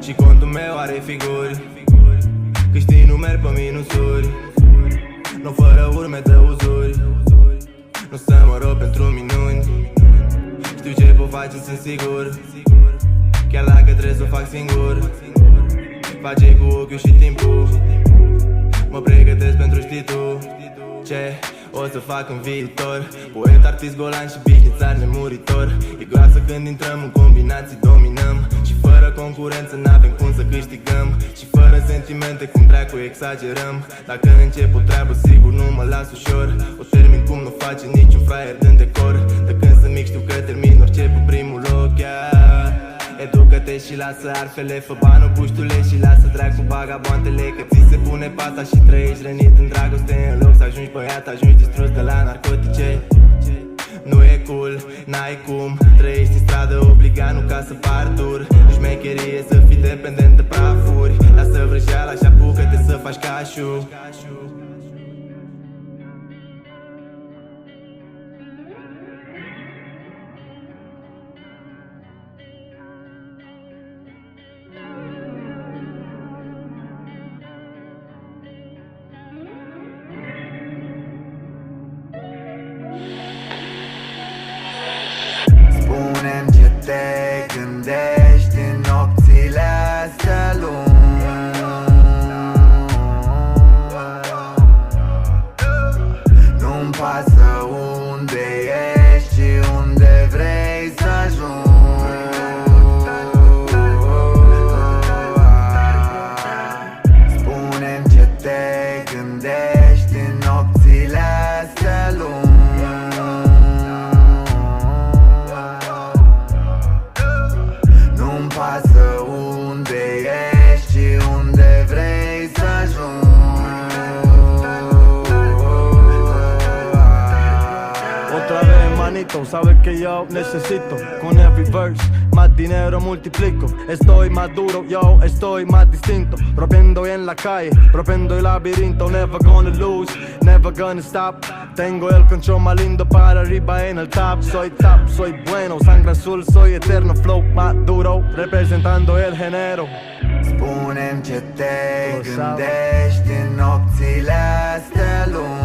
Și contul meu are figuri, câștii nu merg pe minusuri, nu fără urme de uzuri. Nu să mă rog pentru minuni, știu ce pot face, sunt sigur. Chiar dacă trebuie să o fac singur, face cu ochiul și timpul. Mă pregătesc pentru știi tu ce o să fac în viitor. Poet, artist, golan și bișnițar nemuritor. E groasă când intrăm în combinații, dominăm. Și fără concurență n-avem cum să câștigăm. Și fără sentimente cum dracu exagerăm. Dacă încep o treabă sigur nu mă las ușor. O termin cum nu face niciun fraier din decor. De când sunt mic știu că termin orice pe primul loc, yeah. Educă-te și lasă arfele, fă banul puștule și lasă dracu vagabondele. Că ți se pune pata și trăiești rănit în dragoste. În loc să ajungi băiat, ajungi distrus de la narcotice. Nu e cool, n-ai cum, trăiești în stradă obligat, nu ca să par dur. Șmecherie să fii dependent de prafuri. Lasă vrăjeala și apucă-te să faci cașul. Spune-mi ce te gândești în nopțile astea lungi. Nu-mi pasă unde ești și unde vrei să ajungi. Spune-mi ce te gândești în nopțile astea lungi. Nu-mi pasă unde ești și unde vrei să ajungi. Otra vez manito, sabes que yo necesito con every verse más dinero multiplico. Estoy más duro, yo estoy más distinto. Rompiendo en la calle, rompiendo el laberinto. Never gonna lose, never gonna stop. Tengo el control más lindo para arriba en el top. Soy bueno, sangre azul, soy eterno. Flow más duro, representando el género. Spune-mi ce te gândești în nopțile astea lungi.